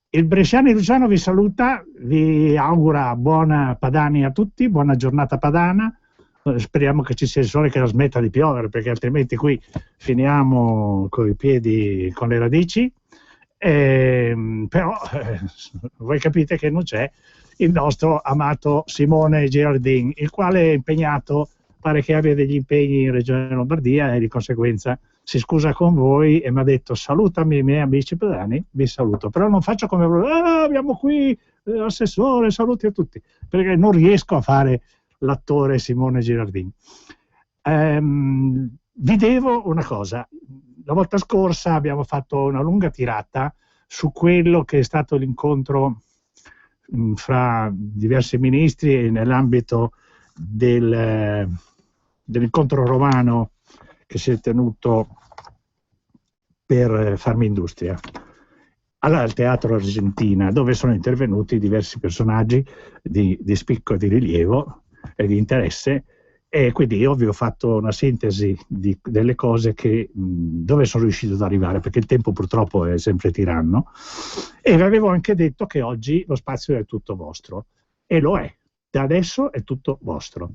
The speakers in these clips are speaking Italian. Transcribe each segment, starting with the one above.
Il Bresciani Luciano vi saluta, vi augura buona Padani a tutti, buona giornata padana. Speriamo che ci sia il sole, che la smetta di piovere, perché altrimenti qui finiamo con i piedi, con le radici. Però voi capite che non c'è il nostro amato Simone Girardin, il quale è impegnato, pare che abbia degli impegni in Regione Lombardia e di conseguenza si scusa con voi e mi ha detto salutami i miei amici padani, vi saluto, però non faccio come abbiamo qui l'assessore, saluti a tutti, perché non riesco a fare l'attore Simone Girardin. Vi devo una cosa, la volta scorsa abbiamo fatto una lunga tirata su quello che è stato l'incontro fra diversi ministri nell'ambito dell'incontro romano che si è tenuto per Farmindustria al Teatro Argentina, dove sono intervenuti diversi personaggi di spicco e di rilievo e di interesse, e quindi io vi ho fatto una sintesi delle cose dove sono riuscito ad arrivare, perché il tempo purtroppo è sempre tiranno, e vi avevo anche detto che oggi lo spazio è tutto vostro, e lo è, da adesso è tutto vostro.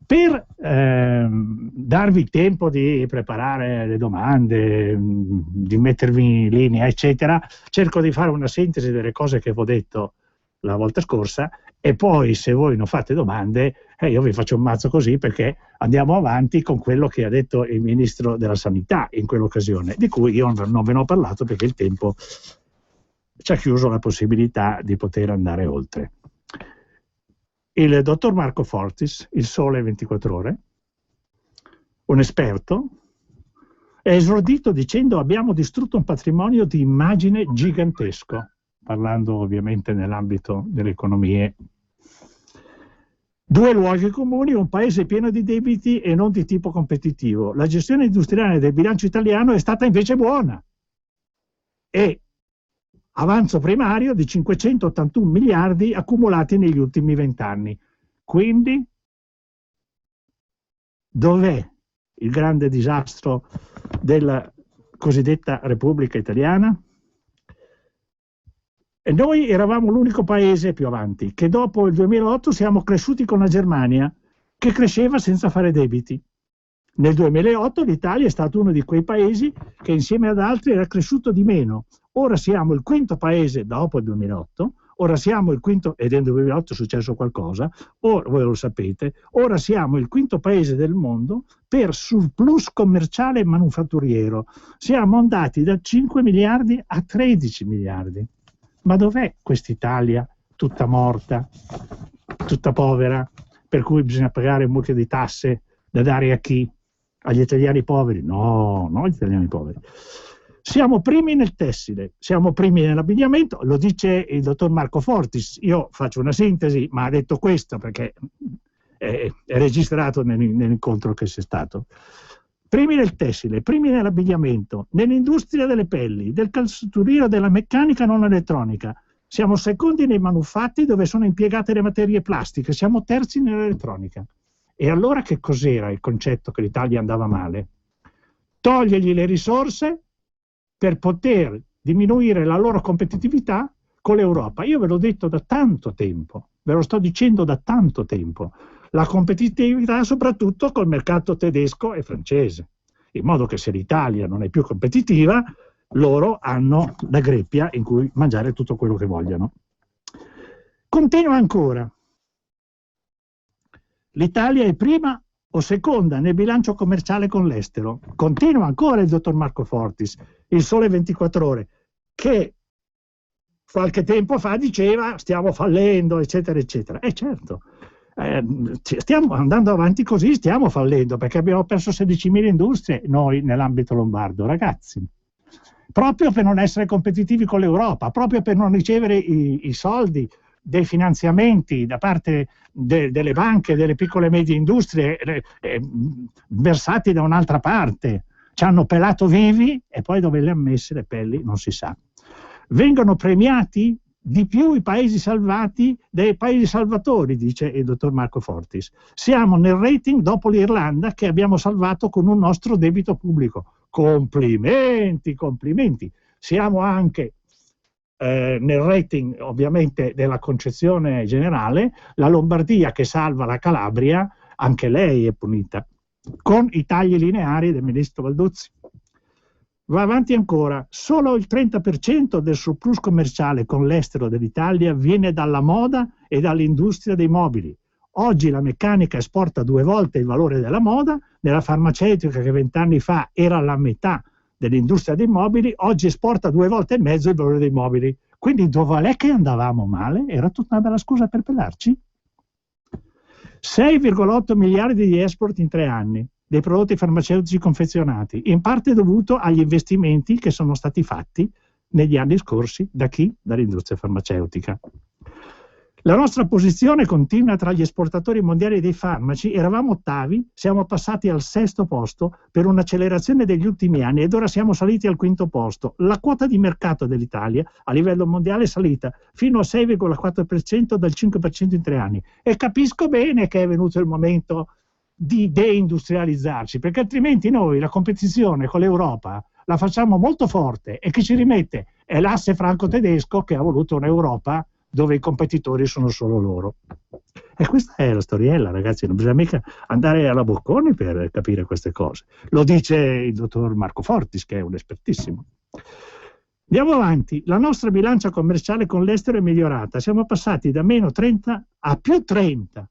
Per darvi il tempo di preparare le domande, di mettervi in linea, eccetera, cerco di fare una sintesi delle cose che vi ho detto la volta scorsa, e poi se voi non fate domande io vi faccio un mazzo così, perché andiamo avanti con quello che ha detto il Ministro della Sanità in quell'occasione, di cui io non ve ne ho parlato perché il tempo ci ha chiuso la possibilità di poter andare oltre. Il dottor Marco Fortis, Il Sole 24 Ore, un esperto, è esordito dicendo: abbiamo distrutto un patrimonio di immagine gigantesco, parlando ovviamente nell'ambito delle economie. Due luoghi comuni: un paese pieno di debiti e non di tipo competitivo. La gestione industriale del bilancio italiano è stata invece buona, e avanzo primario di 581 miliardi accumulati negli ultimi 20 anni. Quindi, dov'è il grande disastro della cosiddetta Repubblica Italiana? E noi eravamo l'unico paese più avanti, che dopo il 2008 siamo cresciuti con la Germania, che cresceva senza fare debiti. Nel 2008 l'Italia è stato uno di quei paesi che insieme ad altri era cresciuto di meno. Ora siamo il quinto paese dopo il 2008, ora siamo il quinto, ed nel 2008 è successo qualcosa, voi lo sapete, ora siamo il quinto paese del mondo per surplus commerciale e manufatturiero. Siamo andati da 5 miliardi a 13 miliardi. Ma dov'è quest'Italia tutta morta, tutta povera, per cui bisogna pagare un mucchio di tasse da dare a chi? Agli italiani poveri? No, non agli italiani poveri. Siamo primi nel tessile, siamo primi nell'abbigliamento, lo dice il dottor Marco Fortis. Io faccio una sintesi, ma ha detto questo perché è registrato nell'incontro che c'è stato. Primi nel tessile, primi nell'abbigliamento, nell'industria delle pelli, del calzaturiero, della meccanica non elettronica. Siamo secondi nei manufatti dove sono impiegate le materie plastiche, siamo terzi nell'elettronica. E allora che cos'era il concetto che l'Italia andava male? Togliergli le risorse per poter diminuire la loro competitività con l'Europa. Io ve l'ho detto da tanto tempo, ve lo sto dicendo da tanto tempo. La competitività soprattutto col mercato tedesco e francese, in modo che se l'Italia non è più competitiva, loro hanno la greppia in cui mangiare tutto quello che vogliono. Continua ancora. L'Italia è prima o seconda nel bilancio commerciale con l'estero. Continua ancora il dottor Marco Fortis, Il Sole 24 Ore, che qualche tempo fa diceva stiamo fallendo, eccetera, eccetera. E certo, stiamo andando avanti così, stiamo fallendo, perché abbiamo perso 16.000 industrie noi nell'ambito lombardo, ragazzi. Proprio per non essere competitivi con l'Europa, proprio per non ricevere i soldi dei finanziamenti da parte delle banche, delle piccole e medie industrie versati da un'altra parte. Ci hanno pelato vivi e poi dove le han messe le pelli non si sa. Vengono premiati di più i paesi salvati dei paesi salvatori, dice il dottor Marco Fortis. Siamo nel rating dopo l'Irlanda, che abbiamo salvato con un nostro debito pubblico. Complimenti, complimenti. Siamo anche nel rating ovviamente della concezione generale, la Lombardia che salva la Calabria, anche lei è punita, con i tagli lineari del ministro Balduzzi. Va avanti ancora, solo il 30% del surplus commerciale con l'estero dell'Italia viene dalla moda e dall'industria dei mobili. Oggi la meccanica esporta 2 volte il valore della moda, nella farmaceutica che 20 anni fa era la metà dell'industria dei mobili, oggi esporta 2 volte e mezzo il valore dei mobili. Quindi dov'è che andavamo male? Era tutta una bella scusa per pelarci? 6,8 miliardi di export in 3 anni dei prodotti farmaceutici confezionati, in parte dovuto agli investimenti che sono stati fatti negli anni scorsi da chi? Dall'industria farmaceutica. La nostra posizione continua tra gli esportatori mondiali dei farmaci, eravamo ottavi, siamo passati al 6° posto per un'accelerazione degli ultimi anni ed ora siamo saliti al 5° posto. La quota di mercato dell'Italia a livello mondiale è salita fino al 6,4% dal 5% in 3 anni e capisco bene che è venuto il momento di deindustrializzarci, perché altrimenti noi la competizione con l'Europa la facciamo molto forte e chi ci rimette è l'asse franco-tedesco che ha voluto un'Europa dove i competitori sono solo loro. E questa è la storiella, ragazzi, non bisogna mica andare alla Bocconi per capire queste cose. Lo dice il dottor Marco Fortis, che è un espertissimo. Andiamo avanti, la nostra bilancia commerciale con l'estero è migliorata, siamo passati da meno 30 a più 30%.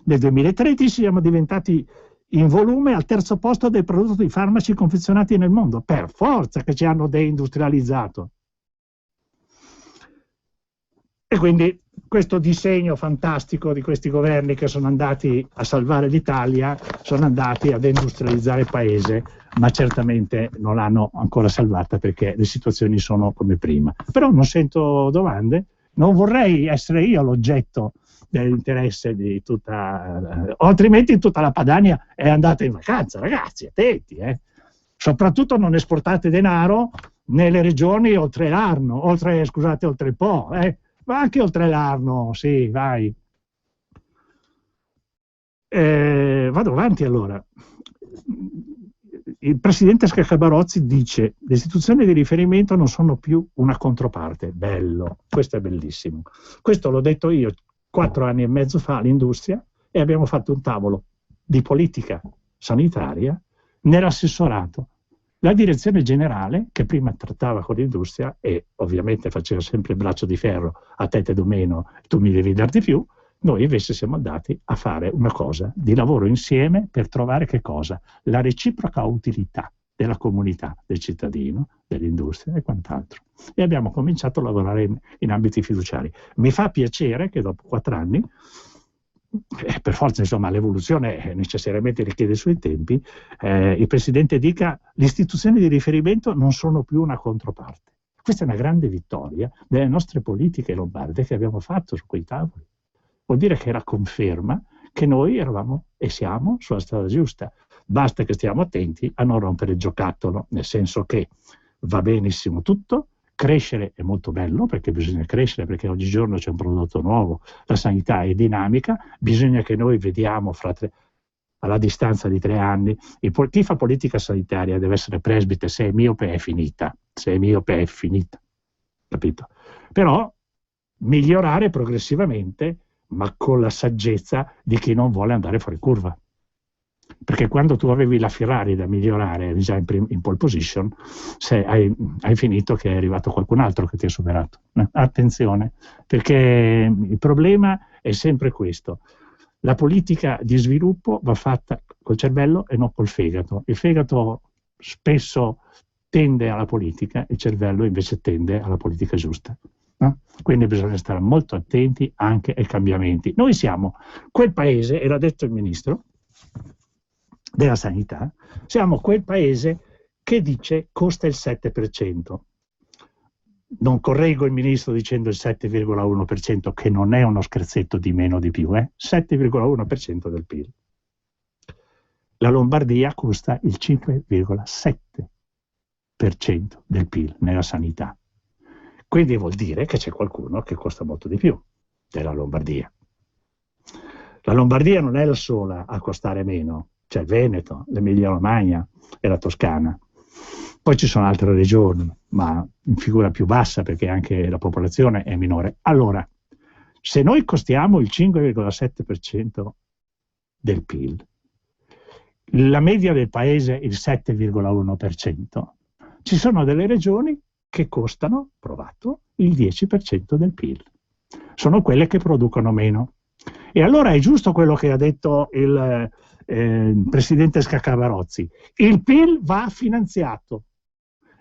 Nel 2013 siamo diventati in volume al 3° posto dei prodotti farmaci confezionati nel mondo, per forza che ci hanno deindustrializzato. E quindi questo disegno fantastico di questi governi che sono andati a salvare l'Italia, sono andati ad industrializzare il paese, ma certamente non l'hanno ancora salvata perché le situazioni sono come prima. Però non sento domande, non vorrei essere io l'oggetto dell'interesse di tutta, altrimenti tutta la Padania è andata in vacanza, ragazzi, attenti, soprattutto non esportate denaro nelle regioni oltre l'Arno, oltre il Po, ma anche oltre l'Arno, sì, vai. Vado avanti allora. Il presidente Scaccabarozzi dice: le istituzioni di riferimento non sono più una controparte. Bello, questo è bellissimo. Questo l'ho detto io 4 anni e mezzo fa all'industria e abbiamo fatto un tavolo di politica sanitaria nell'assessorato. La direzione generale, che prima trattava con l'industria e ovviamente faceva sempre il braccio di ferro, a te te do meno, tu mi devi dar di più, noi invece siamo andati a fare una cosa di lavoro insieme per trovare che cosa? La reciproca utilità della comunità, del cittadino, dell'industria e quant'altro. E abbiamo cominciato a lavorare in ambiti fiduciari. Mi fa piacere che dopo 4 anni, per forza insomma l'evoluzione necessariamente richiede i suoi tempi, il Presidente dica: le istituzioni di riferimento non sono più una controparte. Questa è una grande vittoria delle nostre politiche lombarde che abbiamo fatto su quei tavoli. Vuol dire che era conferma che noi eravamo e siamo sulla strada giusta. Basta che stiamo attenti a non rompere il giocattolo, nel senso che va benissimo tutto, crescere è molto bello perché bisogna crescere, perché oggigiorno c'è un prodotto nuovo, la sanità è dinamica, bisogna che noi vediamo alla distanza di 3 anni, chi fa politica sanitaria deve essere presbite, se è miope è finita, capito? Però migliorare progressivamente, ma con la saggezza di chi non vuole andare fuori curva. Perché quando tu avevi la Ferrari da migliorare già in pole position, hai finito che è arrivato qualcun altro che ti ha superato. Attenzione, perché il problema è sempre questo. La politica di sviluppo va fatta col cervello e non col fegato. Il fegato spesso tende alla politica, il cervello invece tende alla politica giusta. No? Quindi bisogna stare molto attenti anche ai cambiamenti. Noi siamo quel paese, e l'ha detto il ministro della sanità, siamo quel paese che dice costa il 7%. Non correggo il ministro dicendo il 7,1%, che non è uno scherzetto di meno o di più, 7,1% del PIL. La Lombardia costa il 5,7% del PIL nella sanità. Quindi vuol dire che c'è qualcuno che costa molto di più della Lombardia. La Lombardia non è la sola a costare meno, c'è il Veneto, l'Emilia Romagna e la Toscana. Poi ci sono altre regioni, ma in figura più bassa perché anche la popolazione è minore. Allora, se noi costiamo il 5,7% del PIL, la media del paese il 7,1%, ci sono delle regioni che costano, provato, il 10% del PIL. Sono quelle che producono meno. E allora è giusto quello che ha detto il presidente Scaccavarozzi. Il PIL va finanziato,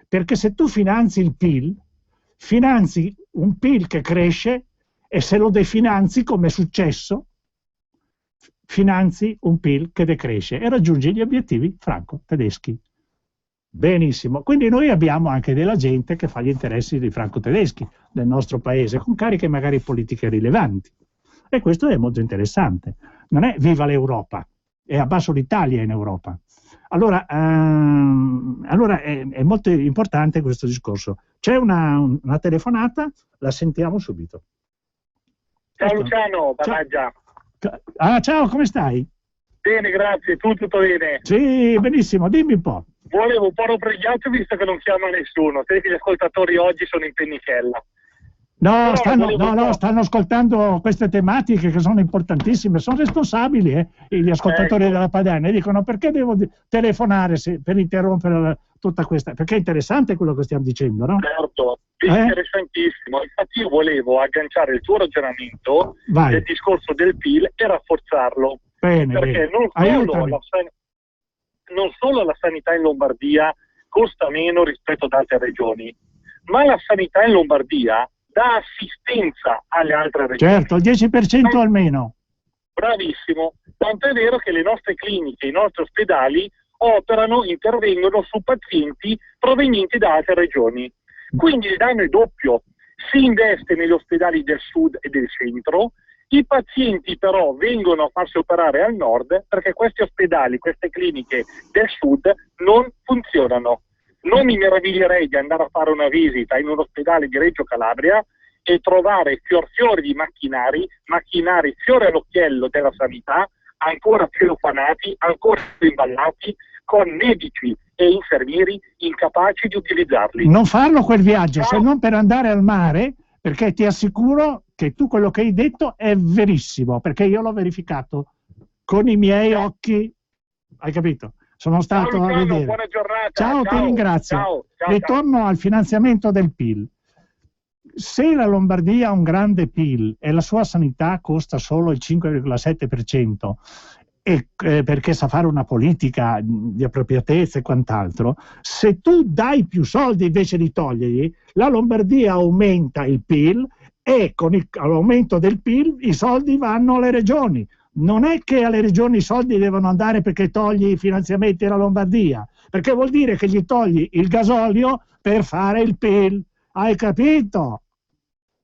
perché se tu finanzi il PIL, finanzi un PIL che cresce e se lo definanzi, come è successo, finanzi un PIL che decresce e raggiungi gli obiettivi franco-tedeschi. Benissimo, quindi noi abbiamo anche della gente che fa gli interessi dei franco-tedeschi del nostro paese, con cariche magari politiche rilevanti. E questo è molto interessante. Non è viva l'Europa, è abbasso l'Italia in Europa. Allora è molto importante questo discorso. C'è una telefonata, la sentiamo subito. Ciao Luciano, Banaggia. Ciao, come stai? Bene, grazie, tu tutto bene? Sì, benissimo, dimmi un po'. Volevo un po' ropregliarti visto che non chiama nessuno, sai che gli ascoltatori oggi sono in pennichella. No, stanno ascoltando queste tematiche che sono importantissime, sono responsabili gli ascoltatori della Padana e dicono perché devo telefonare per interrompere tutta questa, perché è interessante quello che stiamo dicendo, no? Certo, è interessantissimo, infatti io volevo agganciare il tuo ragionamento del discorso del PIL e rafforzarlo, perché non solo la sanità in Lombardia costa meno rispetto ad altre regioni, ma la sanità in Lombardia dà assistenza alle altre regioni. Certo, il 10% almeno. Bravissimo, tanto è vero che le nostre cliniche, i nostri ospedali intervengono su pazienti provenienti da altre regioni. Quindi il danno è doppio, si investe negli ospedali del sud e del centro, i pazienti però vengono a farsi operare al nord perché questi ospedali, queste cliniche del sud non funzionano. Non mi meraviglierei di andare a fare una visita in un ospedale di Reggio Calabria e trovare fiori di macchinari fiore all'occhiello della sanità, ancora celofanati, ancora imballati, con medici e infermieri incapaci di utilizzarli. Non farlo quel viaggio, se non per andare al mare, perché ti assicuro che tu quello che hai detto è verissimo, perché io l'ho verificato con i miei occhi, hai capito? Sono stato a vedere. Buona giornata. Ciao, ti ringrazio. Ritorno al finanziamento del PIL. Se la Lombardia ha un grande PIL e la sua sanità costa solo il 5,7%, perché sa fare una politica di appropriatezza e quant'altro, se tu dai più soldi invece di toglierli, la Lombardia aumenta il PIL e con l'aumento del PIL i soldi vanno alle regioni. Non è che alle regioni i soldi devono andare perché togli i finanziamenti alla Lombardia, perché vuol dire che gli togli il gasolio per fare il PIL. Hai capito?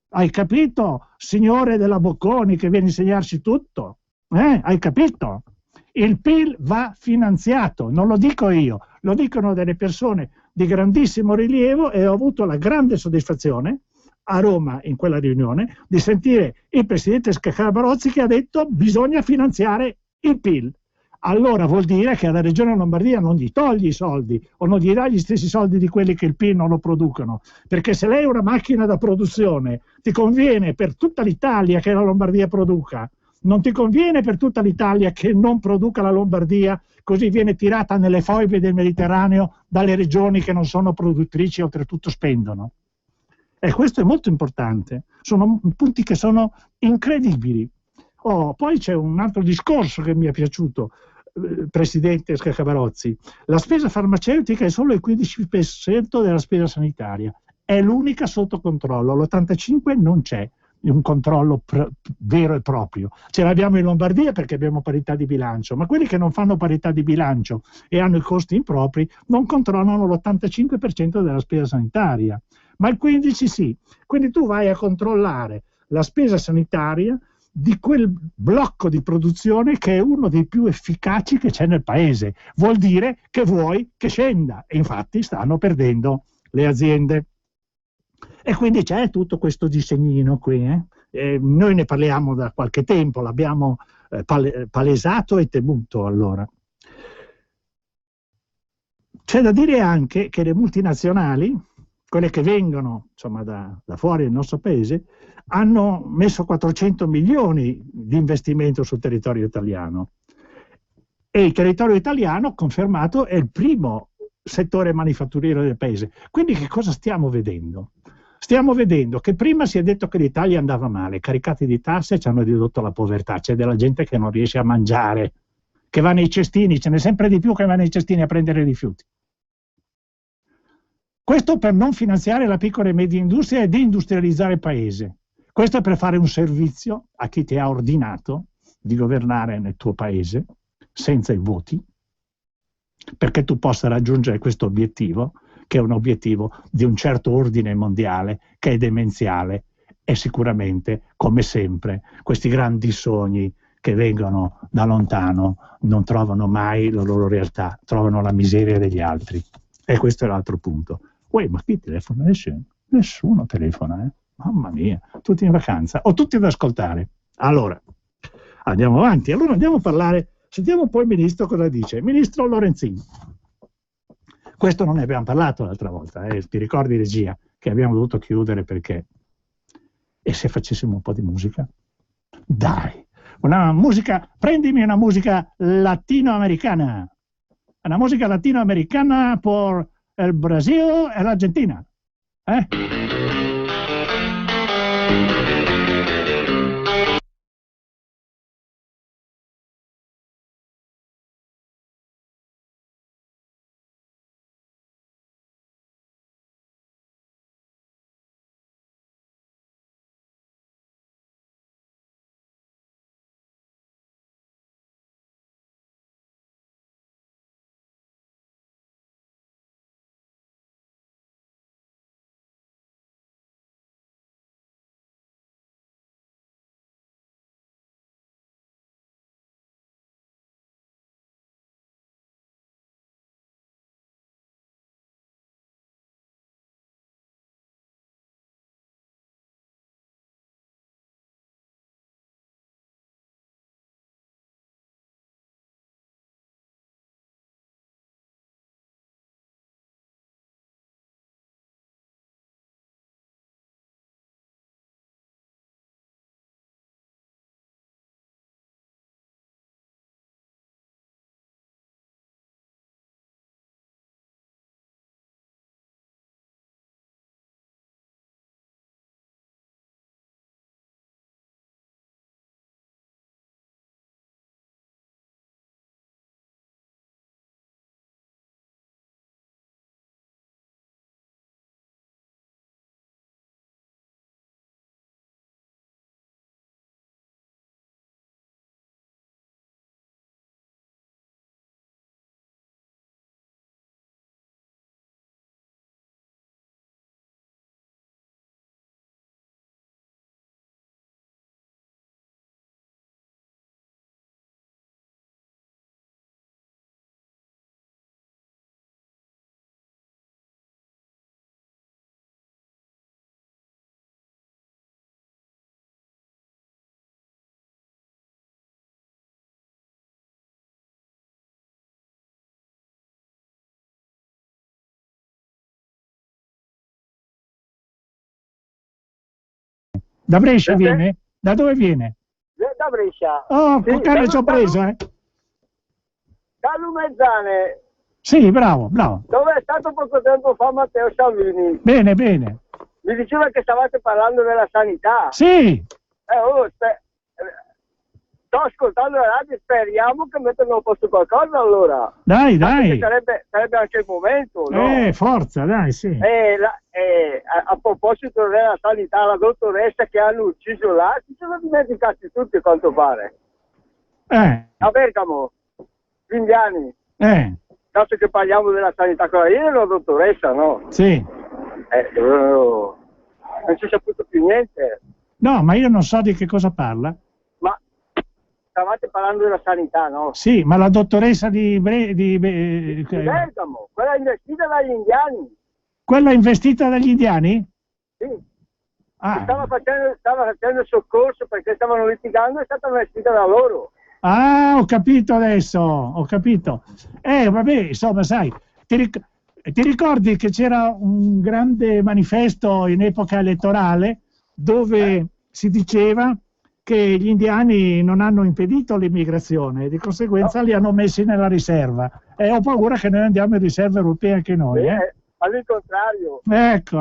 Hai capito, signore della Bocconi, che viene a insegnarci tutto? Hai capito? Il PIL va finanziato, non lo dico io, lo dicono delle persone di grandissimo rilievo e ho avuto la grande soddisfazione a Roma in quella riunione di sentire il presidente Scaccavarozzi che ha detto bisogna finanziare il PIL. Allora vuol dire che alla regione Lombardia non gli togli i soldi o non gli dà gli stessi soldi di quelli che il PIL non lo producono, perché se lei è una macchina da produzione ti conviene per tutta l'Italia che la Lombardia produca, non ti conviene per tutta l'Italia che non produca la Lombardia, così viene tirata nelle foibe del Mediterraneo dalle regioni che non sono produttrici e oltretutto spendono. E questo è molto importante, sono punti che sono incredibili. Poi c'è un altro discorso che mi è piaciuto, presidente Scaccavarozzi. La spesa farmaceutica è solo il 15% della spesa sanitaria, è l'unica sotto controllo, l'85% non c'è un controllo vero e proprio. Ce l'abbiamo in Lombardia perché abbiamo parità di bilancio, ma quelli che non fanno parità di bilancio e hanno i costi impropri non controllano l'85% della spesa sanitaria, ma il 15% sì. Quindi tu vai a controllare la spesa sanitaria di quel blocco di produzione che è uno dei più efficaci che c'è nel paese. Vuol dire che vuoi che scenda e infatti stanno perdendo le aziende. E quindi c'è tutto questo disegnino qui. Noi ne parliamo da qualche tempo, l'abbiamo palesato e temuto allora. C'è da dire anche che le multinazionali, quelle che vengono insomma, da fuori del nostro paese, hanno messo 400 milioni di investimento sul territorio italiano. E il territorio italiano, confermato, è il primo settore manifatturiero del paese. Quindi che cosa stiamo vedendo? Stiamo vedendo che prima si è detto che l'Italia andava male, caricati di tasse ci hanno ridotto la povertà, c'è della gente che non riesce a mangiare, che va nei cestini, ce n'è sempre di più che va nei cestini a prendere rifiuti. Questo per non finanziare la piccola e media industria e deindustrializzare il paese. Questo è per fare un servizio a chi ti ha ordinato di governare nel tuo paese senza i voti, perché tu possa raggiungere questo obiettivo, che è un obiettivo di un certo ordine mondiale, che è demenziale, e sicuramente, come sempre, questi grandi sogni che vengono da lontano non trovano mai la loro realtà, trovano la miseria degli altri. E questo è l'altro punto. Uè, ma qui telefona nessuno? Nessuno telefona, eh? Mamma mia, tutti in vacanza, o tutti ad ascoltare. Allora, andiamo avanti. Allora andiamo a parlare, sentiamo un po' il ministro cosa dice. Il ministro Lorenzin. Questo non ne abbiamo parlato l'altra volta, ti ricordi regia, che abbiamo dovuto chiudere perché... E se facessimo un po' di musica? Dai, una musica, prendimi una musica latinoamericana. Una musica latinoamericana per il Brasile e l'Argentina. Da Brescia viene? Da dove viene? Da Brescia. Oh, sì, con cane ci ho preso, Da Lumezzane. Sì, bravo, bravo. Dove è stato poco tempo fa Matteo Salvini. Bene, bene. Mi diceva che stavate parlando della sanità. Sì. Sto ascoltando la radio, speriamo che mettano a posto qualcosa allora. Dai, dai. Sarebbe anche il momento, no? Forza, dai, sì. A proposito della sanità, la dottoressa che hanno ucciso là, si sono dimenticati tutti, a quanto pare. A Bergamo, gli indiani. Dato che parliamo della sanità, quella lì è una dottoressa, no? Sì. Non si è saputo più niente. No, ma io non so di che cosa parla. Ma stavate parlando della sanità, no? Sì, ma la dottoressa di Bergamo, quella investita dagli indiani. Quella investita dagli indiani? Sì. Stava facendo soccorso perché stavano litigando, è stata investita da loro. Ah, ho capito adesso, ho capito. Vabbè, insomma, sai, Ti ricordi che c'era un grande manifesto in epoca elettorale dove si diceva che gli indiani non hanno impedito l'immigrazione e di conseguenza li hanno messi nella riserva, e ho paura che noi andiamo in riserva europea anche noi. All'incontrario. Ecco,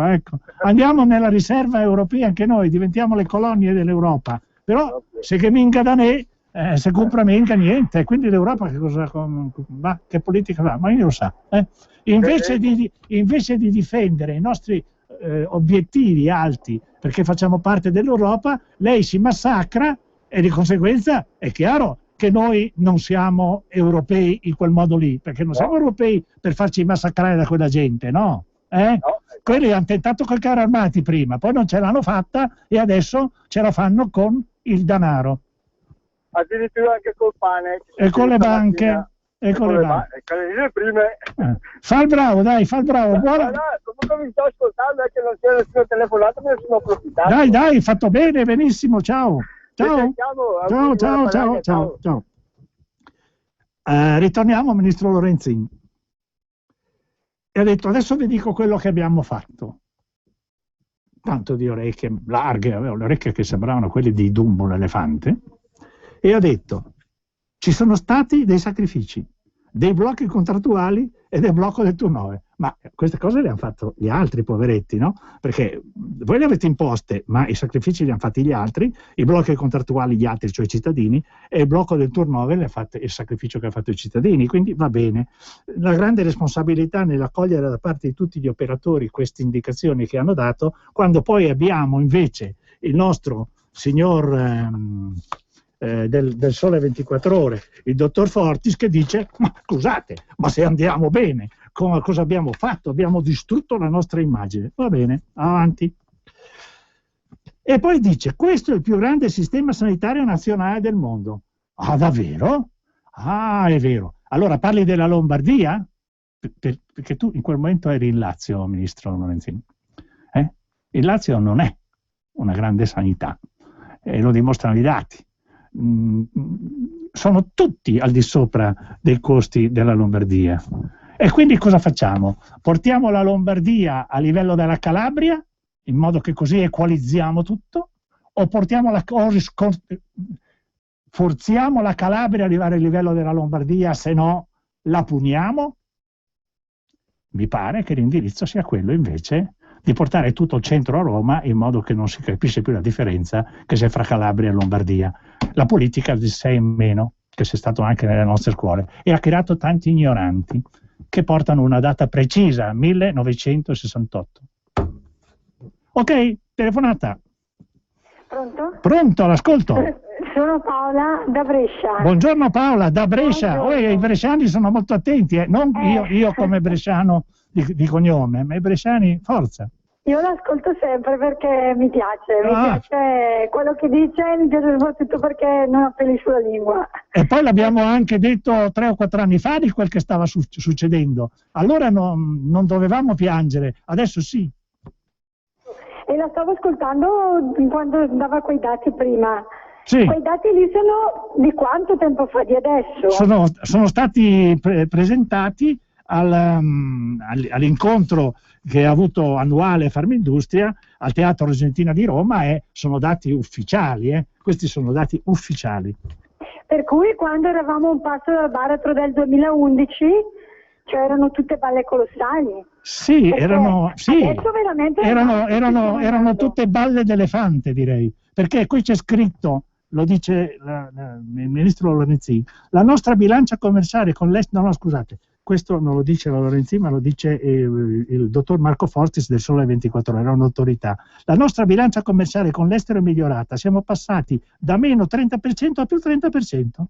andiamo nella riserva europea anche noi, diventiamo le colonie dell'Europa, però se che minga da ne, se compra minga niente, quindi l'Europa che politica fa? Ma io lo sa. Invece di difendere i nostri obiettivi alti perché facciamo parte dell'Europa, lei si massacra e di conseguenza è chiaro che noi non siamo europei in quel modo lì, perché non siamo europei per farci massacrare da quella gente, no? Quelli hanno tentato col carro armati prima, poi non ce l'hanno fatta e adesso ce la fanno con il denaro. Addirittura anche col pane. E con le banche. Le prime. Fa il bravo, dai, fa il bravo. Comunque mi sto ascoltando, che non c'è nessuno telefonato, me ne sono approfittato. Dai, fatto bene, benissimo, ciao. Ciao. Ritorniamo al ministro Lorenzin. E ha detto, adesso vi dico quello che abbiamo fatto. Tanto di orecchie larghe, avevo le orecchie che sembravano quelle di Dumbo, l'elefante, e ha detto, ci sono stati dei sacrifici, dei blocchi contrattuali e del blocco del turnover. Ma queste cose le hanno fatto gli altri, poveretti, no? Perché voi le avete imposte, ma i sacrifici li hanno fatti gli altri, i blocchi contrattuali gli altri, cioè i cittadini, e il blocco del turnover le ha fatto il sacrificio che hanno fatto i cittadini, quindi va bene. La grande responsabilità nell'accogliere da parte di tutti gli operatori queste indicazioni che hanno dato, quando poi abbiamo invece il nostro signor del Sole 24 Ore, il dottor Fortis, che dice, ma scusate, ma se andiamo bene, cosa abbiamo fatto? Abbiamo distrutto la nostra immagine. Va bene, avanti. E poi dice, questo è il più grande sistema sanitario nazionale del mondo. Ah, davvero? Ah, è vero. Allora parli della Lombardia? Perché tu in quel momento eri in Lazio, ministro Lorenzin. Il Lazio non è una grande sanità, e lo dimostrano i dati. Sono tutti al di sopra dei costi della Lombardia. E quindi cosa facciamo? Portiamo la Lombardia a livello della Calabria, in modo che così equalizziamo tutto, o forziamo la Calabria ad arrivare al livello della Lombardia, se no la puniamo? Mi pare che l'indirizzo sia quello invece di portare tutto il centro a Roma, in modo che non si capisce più la differenza che c'è fra Calabria e Lombardia. La politica del 6 in meno, che c'è stato anche nelle nostre scuole, e ha creato tanti ignoranti che portano una data precisa, 1968. Ok, telefonata. Pronto? Pronto, l'ascolto. Sono Paola da Brescia. Buongiorno Paola, da Brescia. I bresciani sono molto attenti, non io come bresciano di cognome, ma i bresciani, forza. Io l'ascolto sempre perché mi piace quello che dice, mi piace soprattutto perché non ho peli sulla lingua. E poi l'abbiamo anche detto 3 o 4 anni fa di quel che stava succedendo. Allora non dovevamo piangere, adesso sì. E la stavo ascoltando quando dava quei dati prima. Sì. Quei dati lì sono di quanto tempo fa? Di adesso? Sono stati presentati all'incontro che ha avuto annuale Farmindustria al Teatro Argentina di Roma, e sono dati ufficiali, questi sono dati ufficiali. Per cui quando eravamo un passo dal baratro del 2011, cioè erano tutte balle colossali. Sì, erano tutte tutte balle d'elefante, direi, perché qui c'è scritto, lo dice il ministro Lorenzin, la nostra bilancia commerciale con l'estero, no, scusate, questo non lo dice la Lorenzin, ma lo dice il dottor Marco Fortis del Sole 24 Ore, era un'autorità. La nostra bilancia commerciale con l'estero è migliorata, siamo passati da meno 30% a più 30%.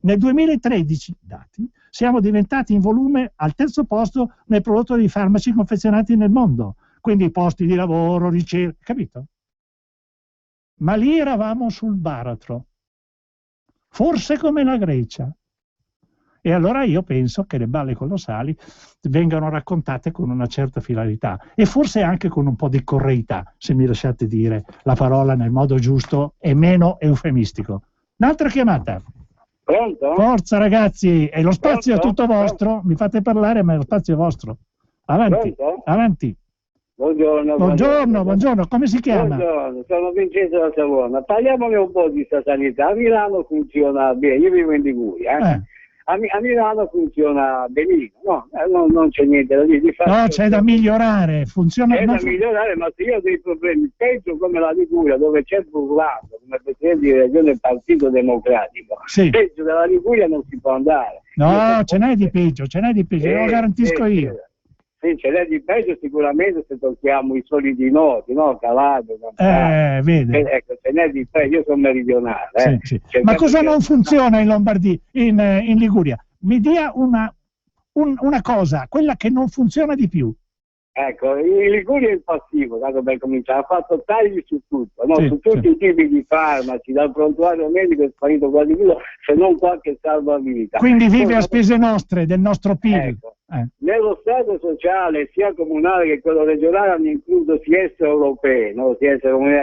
Nel 2013, dati, siamo diventati in volume al 3° posto nel prodotto di farmaci confezionati nel mondo, quindi posti di lavoro, ricerca, capito? Ma lì eravamo sul baratro, forse come la Grecia. E allora io penso che le balle colossali vengano raccontate con una certa finalità e forse anche con un po' di correità, se mi lasciate dire la parola nel modo giusto e meno eufemistico. Un'altra chiamata. Pronto? Forza ragazzi, e lo spazio è tutto vostro, mi fate parlare ma lo spazio è vostro. Avanti, Pronto? avanti. Buongiorno. Come si chiama? Buongiorno, sono Vincenzo da Savona. Parliamone un po' di sta sanità. A Milano funziona bene, io vivo in Liguria. A Milano funziona benissimo, non c'è niente da dire. No, c'è da migliorare, funziona da migliorare, ma se io ho dei problemi, peggio come la Liguria, dove c'è Burlando come presidente di regione del Partito Democratico, peggio della Liguria non si può andare. No, ce n'è di peggio, lo garantisco io. Sì, ce n'è di peggio sicuramente se tocchiamo i soliti noti, no? Calabria, vede. Ecco, ce n'è di peggio, io sono meridionale. Sì. Ma cosa non funziona in Lombardia, in Liguria? Mi dia una cosa, quella che non funziona di più. Ecco, in Liguria è il passivo, tanto per cominciare, ha fatto tagli su tutto, no? Su tutti i tipi di farmaci, dal prontuario medico è sparito quasi tutto, se non qualche salvavita. Quindi vive a spese nostre, del nostro PIL. Ecco. Nello Stato sociale, sia comunale che quello regionale, hanno incluso CS europee, no?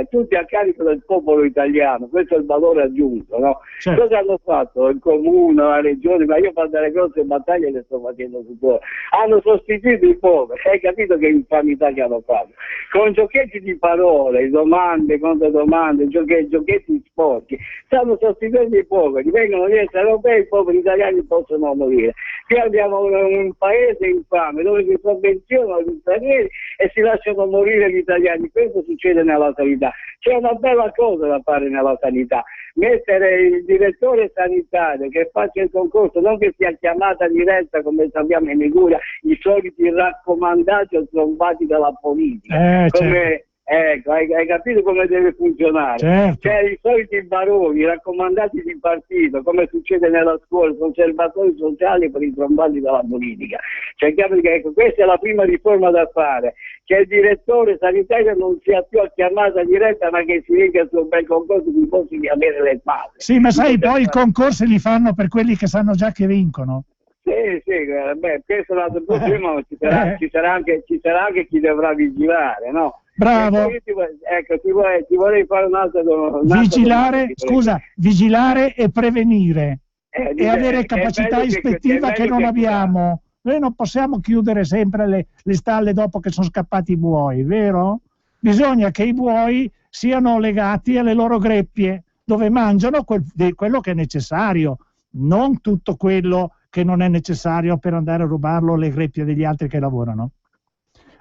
Tutti a carico del popolo italiano, questo è il valore aggiunto. No? Certo. Cosa hanno fatto il comune, la regione? Ma io faccio delle grosse battaglie che sto facendo su questo. Hanno sostituito i poveri, hai capito che infamità che hanno fatto? Con giochetti di parole, domande, controdomande, giochetti sporchi, stanno sostituendo i poveri, vengono gli extraeuropei, i poveri italiani possono morire. Qui abbiamo un paese infame dove si sovvenzionano gli stranieri e si lasciano morire gli italiani. Questo succede nella sanità. C'è una bella cosa da fare nella sanità: mettere il direttore sanitario che faccia il concorso, non che sia chiamata diretta come sappiamo in Liguria, i soliti raccomandati o trombati dalla politica. Ecco, hai capito come deve funzionare? Certo. C'è i soliti baroni, i raccomandati di partito, come succede nella scuola, conservatori sociali per i trombati dalla politica. Cerchiamo che questa è la prima riforma da fare, che il direttore sanitario non sia più a chiamata diretta, ma che si dica sul bel concorso di posti di avere le spalle. Sì, ma sai, poi i concorsi li fanno per quelli che sanno già che vincono. Sì, questo è un altro problema, ma ci sarà anche chi dovrà vigilare, no? Bravo. Ti vorrei fare un'altra domanda. Vigilare e prevenire e avere capacità ispettiva che non abbiamo. Noi non possiamo chiudere sempre le stalle dopo che sono scappati i buoi, vero? Bisogna che i buoi siano legati alle loro greppie, dove mangiano quello che è necessario, non tutto quello che non è necessario per andare a rubarlo le greppie degli altri che lavorano.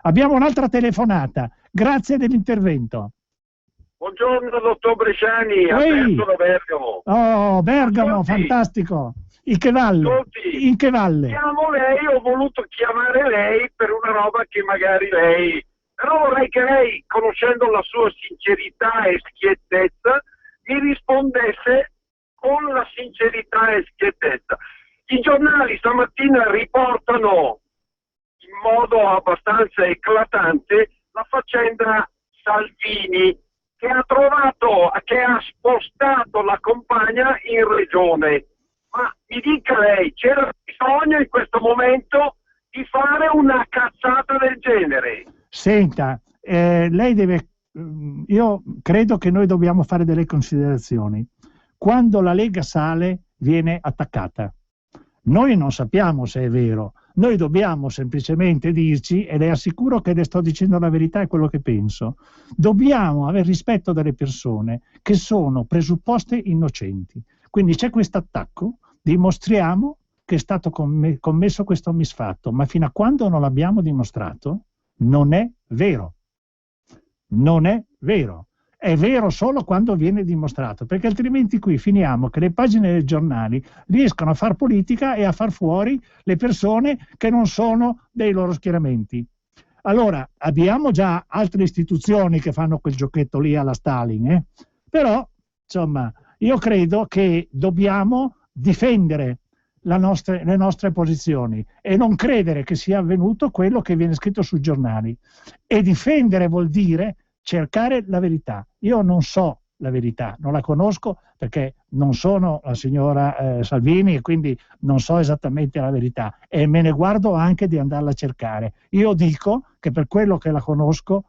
Abbiamo un'altra telefonata, grazie dell'intervento. Buongiorno dottor Bresciani, Alberto da Bergamo. Oh, Bergamo, fantastico. In che valle? Chiamo lei, ho voluto chiamare lei per una roba che magari lei... Però vorrei che lei, conoscendo la sua sincerità e schiettezza, mi rispondesse con la sincerità e schiettezza. I giornali stamattina riportano in modo abbastanza eclatante la faccenda Salvini, che ha spostato la compagna in regione. Ma mi dica lei, c'era bisogno in questo momento di fare una cazzata del genere? Senta, lei deve... Io credo che noi dobbiamo fare delle considerazioni. Quando la Lega sale, viene attaccata. Noi non sappiamo se è vero, noi dobbiamo semplicemente dirci, e le assicuro che le sto dicendo la verità e quello che penso, dobbiamo avere rispetto delle persone che sono presupposte innocenti. Quindi c'è questo attacco, dimostriamo che è stato commesso questo misfatto, ma fino a quando non l'abbiamo dimostrato non è vero. Non è vero. È vero solo quando viene dimostrato, perché altrimenti qui finiamo che le pagine dei giornali riescono a far politica e a far fuori le persone che non sono dei loro schieramenti. Allora, abbiamo già altre istituzioni che fanno quel giochetto lì alla Stalin, però, insomma, io credo che dobbiamo difendere le nostre posizioni e non credere che sia avvenuto quello che viene scritto sui giornali. E difendere vuol dire cercare la verità. Io non so la verità, non la conosco perché non sono la signora Salvini e quindi non so esattamente la verità e me ne guardo anche di andarla a cercare. Io dico che per quello che la conosco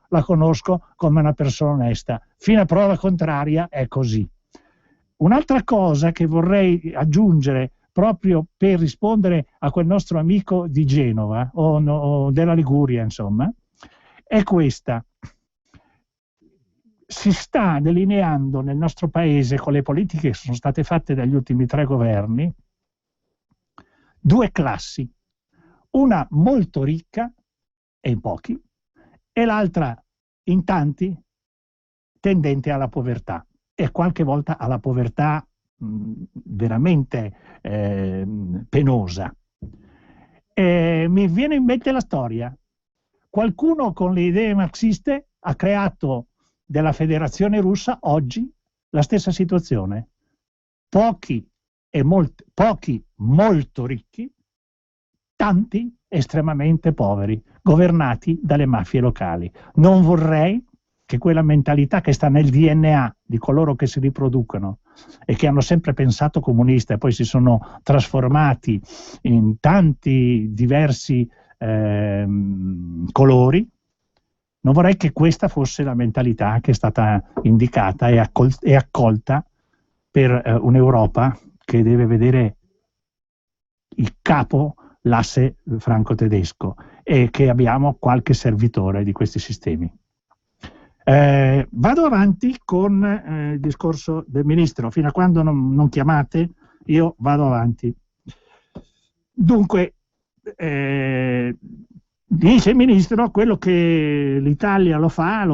come una persona onesta. Fino a prova contraria è così. Un'altra cosa che vorrei aggiungere proprio per rispondere a quel nostro amico di Genova o della Liguria, insomma, è questa. Si sta delineando nel nostro paese, con le politiche che sono state fatte dagli ultimi 3 governi, 2 classi, una molto ricca e in pochi, e l'altra in tanti, tendente alla povertà, e qualche volta alla povertà veramente penosa. Mi viene in mente la storia. Qualcuno con le idee marxiste ha creato della Federazione Russa oggi la stessa situazione. Pochi molto ricchi, tanti estremamente poveri, governati dalle mafie locali. Non vorrei che quella mentalità che sta nel DNA di coloro che si riproducono e che hanno sempre pensato comunista e poi si sono trasformati in tanti diversi colori, non vorrei che questa fosse la mentalità che è stata indicata e accolta per un'Europa che deve vedere il capo l'asse franco-tedesco e che abbiamo qualche servitore di questi sistemi. Vado avanti con il discorso del ministro. Fino a quando non chiamate io vado avanti. Dunque, dice il ministro, quello che l'Italia lo fa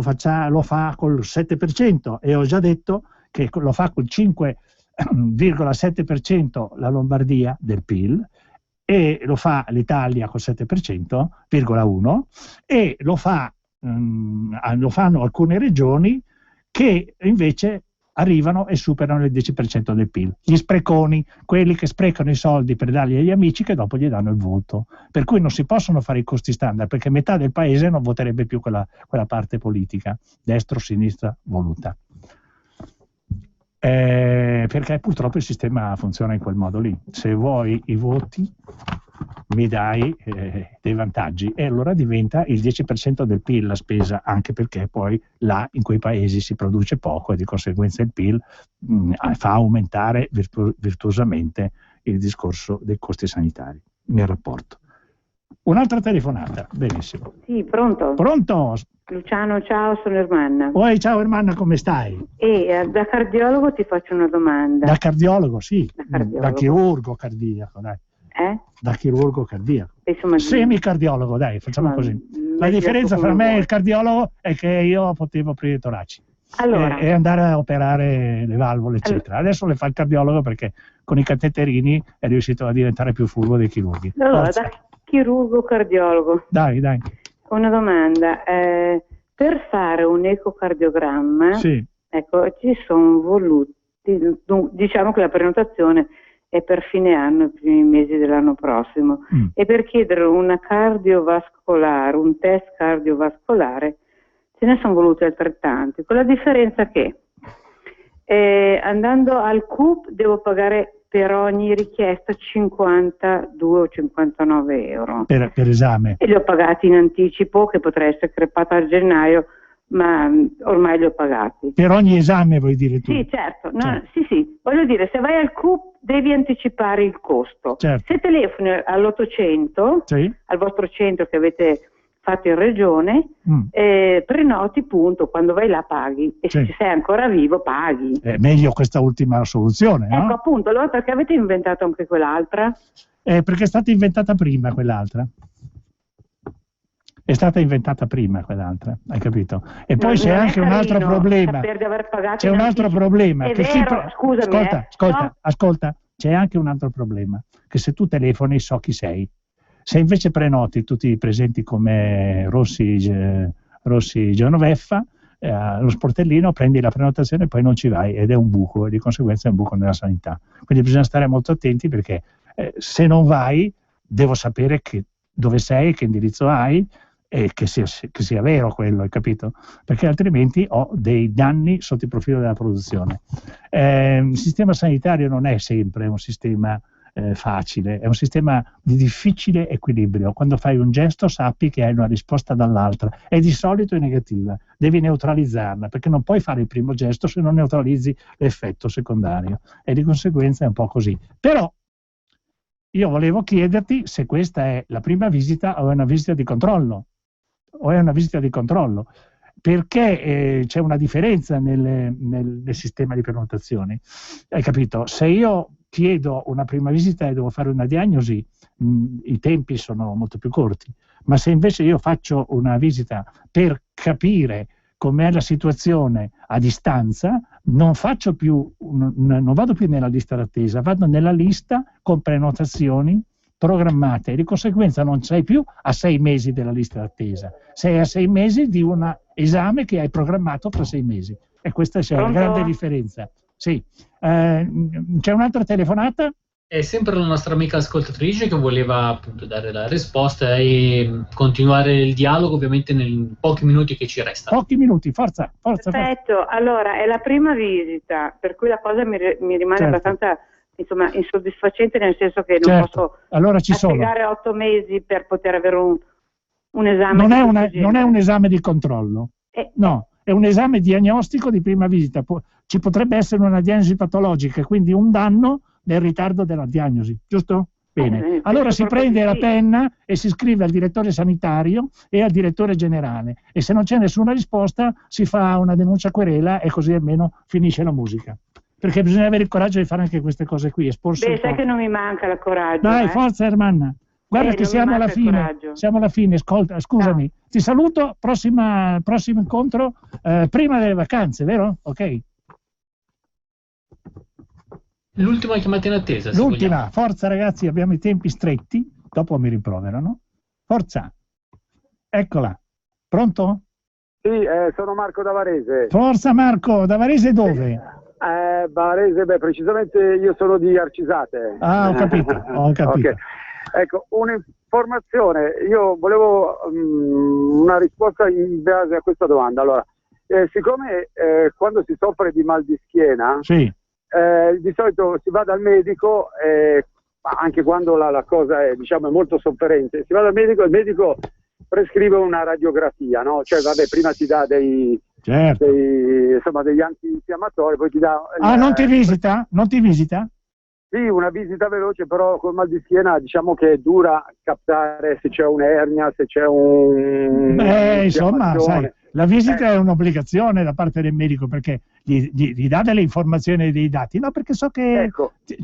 col 7%, e ho già detto che lo fa col 5,7% la Lombardia del PIL, e lo fa l'Italia col 7,1%, e lo fanno alcune regioni che invece arrivano e superano il 10% del PIL. Gli spreconi, quelli che sprecano i soldi per darli agli amici che dopo gli danno il voto. Per cui non si possono fare i costi standard, perché metà del paese non voterebbe più quella parte politica, destra o sinistra voluta. Perché purtroppo il sistema funziona in quel modo lì. Se vuoi i voti mi dai dei vantaggi, e allora diventa il 10% del PIL la spesa, anche perché poi là in quei paesi si produce poco e di conseguenza il PIL fa aumentare virtuosamente il discorso dei costi sanitari nel rapporto. Un'altra telefonata, benissimo. Sì, pronto? Pronto? Luciano, ciao, sono Ermanna. Oi, ciao Ermanna, come stai? Da cardiologo ti faccio una domanda. Da cardiologo, sì. Da cardiologo. Da chirurgo cardiaco, dai. Da chirurgo cardiaco. Insomma, semicardiologo, dai, facciamo così. La differenza fra me e il cardiologo è che io potevo aprire i toraci e andare a operare le valvole, eccetera. Adesso le fa il cardiologo perché con i cateterini è riuscito a diventare più furbo dei chirurghi. Allora, da chirurgo cardiologo. Dai. Una domanda. Per fare un ecocardiogramma, sì. Ecco, ci sono voluti, diciamo che la prenotazione è per fine anno, i primi mesi dell'anno prossimo, e per chiedere un test cardiovascolare, ce ne sono voluti altrettanti, con la differenza che andando al CUP devo pagare per ogni richiesta 52 o 59 euro per esame, e li ho pagati in anticipo, che potrà essere crepata a gennaio, ma ormai li ho pagati. Per ogni esame vuoi dire tu? Sì, certo. Sì, voglio dire, se vai al CUP devi anticipare il costo. Certo. Se telefoni all'800, sì, al vostro centro che avete fatto in regione, prenoti, punto, quando vai là paghi, e se sei ancora vivo paghi. È meglio questa ultima soluzione, no? Ecco, appunto, allora perché avete inventato anche quell'altra? Perché è stata inventata prima quell'altra. È stata inventata prima quell'altra, hai capito? E poi c'è anche un altro problema. C'è un altro problema. Scusami. Ascolta, c'è anche un altro problema, che se tu telefoni so chi sei. Se invece prenoti tutti i presenti come Rossi Genoveffa, lo sportellino, prendi la prenotazione e poi non ci vai, ed è un buco, e di conseguenza è un buco nella sanità. Quindi bisogna stare molto attenti, perché se non vai devo sapere dove sei, che indirizzo hai, e che sia vero quello, hai capito? Perché altrimenti ho dei danni sotto il profilo della produzione. Il sistema sanitario non è sempre un sistema facile, è un sistema di difficile equilibrio. Quando fai un gesto sappi che hai una risposta dall'altra e di solito è negativa, devi neutralizzarla, perché non puoi fare il primo gesto se non neutralizzi l'effetto secondario, e di conseguenza è un po' così. Però io volevo chiederti se questa è la prima visita o è una visita di controllo, perché c'è una differenza nel sistema di prenotazioni. Hai capito? Se io chiedo una prima visita e devo fare una diagnosi, i tempi sono molto più corti, ma se invece io faccio una visita per capire com'è la situazione a distanza, non vado più nella lista d'attesa, vado nella lista con prenotazioni programmate, e di conseguenza non sei più a 6 mesi della lista d'attesa, sei a 6 mesi di un esame che hai programmato tra 6 mesi, e questa è la grande differenza. Sì. C'è un'altra telefonata? È sempre la nostra amica ascoltatrice che voleva appunto dare la risposta e continuare il dialogo, ovviamente nei pochi minuti che ci restano. Pochi minuti, forza. Perfetto, allora è la prima visita, per cui la cosa mi rimane abbastanza insoddisfacente, nel senso che non posso spiegare 8 mesi per poter avere un esame. Non è un esame di controllo, no, è un esame diagnostico di prima visita. Ci potrebbe essere una diagnosi patologica, quindi un danno nel ritardo della diagnosi, giusto? Bene, allora si prende la penna e si scrive al direttore sanitario e al direttore generale, e se non c'è nessuna risposta si fa una denuncia querela, e così almeno finisce la musica. Perché bisogna avere il coraggio di fare anche queste cose qui. Sai che non mi manca il coraggio. Dai, forza Ermanna. Guarda che siamo alla fine. Ascolta, scusami. No. Ti saluto, prossimo incontro prima delle vacanze, vero? Ok. L'ultima chiamata in attesa. L'ultima, forza ragazzi, abbiamo i tempi stretti, dopo mi rimproverano. Forza. Eccola. Pronto? Sì, sono Marco da Varese. Forza Marco, da Varese dove? Varese, precisamente io sono di Arcisate. Ah, ho capito. Okay. Ecco, un'informazione, io volevo una risposta in base a questa domanda. Allora, siccome quando si soffre di mal di schiena, sì. Di solito si va dal medico, anche quando la cosa è molto sofferente, si va dal medico e il medico prescrive una radiografia, no? Cioè, prima ti dà degli antinfiammatori, poi ti dà... non ti visita? Non ti visita? Sì, una visita veloce, però col mal di schiena che è dura captare se c'è un'ernia, se c'è un... insomma, sai, la visita è un'obbligazione da parte del medico, perché gli dà delle informazioni e dei dati, no? Perché so che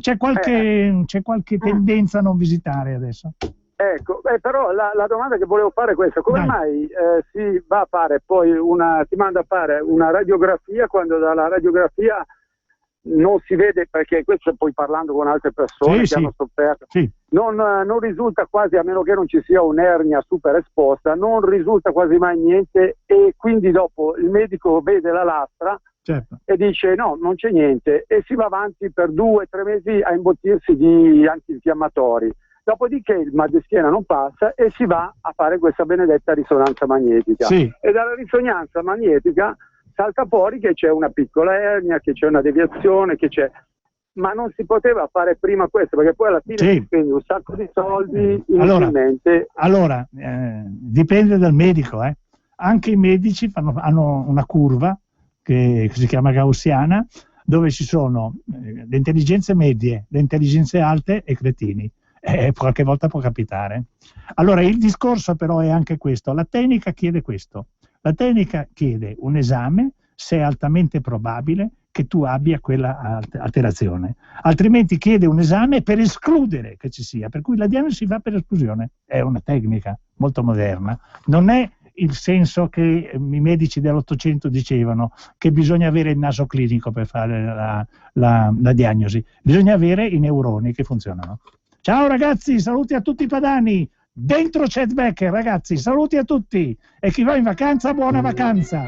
c'è qualche tendenza a non visitare adesso. Ecco, però la domanda che volevo fare è questa: come mai si va a fare poi si manda a fare una radiografia quando dalla radiografia non si vede, perché questo poi parlando con altre persone che hanno sofferto, non risulta quasi, a meno che non ci sia un'ernia super esposta, non risulta quasi mai niente, e quindi dopo il medico vede la lastra e dice no, non c'è niente, e si va avanti per 2 o 3 mesi a imbottirsi di antinfiammatori. Dopodiché il mal di schiena non passa e si va a fare questa benedetta risonanza magnetica. E dalla risonanza magnetica salta fuori che c'è una piccola ernia, che c'è una deviazione, ma non si poteva fare prima questo, perché poi alla fine si spende un sacco di soldi inutilmente. Allora, dipende dal medico. Anche i medici hanno una curva che si chiama gaussiana, dove ci sono le intelligenze medie, le intelligenze alte e cretini. Qualche volta può capitare. Allora, il discorso però è anche questo: la tecnica chiede questo. La tecnica chiede un esame se è altamente probabile che tu abbia quella alterazione, altrimenti chiede un esame per escludere che ci sia, per cui la diagnosi si fa per esclusione. È una tecnica molto moderna, non è il senso che i medici dell'800 dicevano che bisogna avere il naso clinico per fare la diagnosi, bisogna avere i neuroni che funzionano. Ciao ragazzi, saluti a tutti i padani. Dentro Chet Becker, ragazzi, saluti a tutti, e chi va in vacanza, buona vacanza.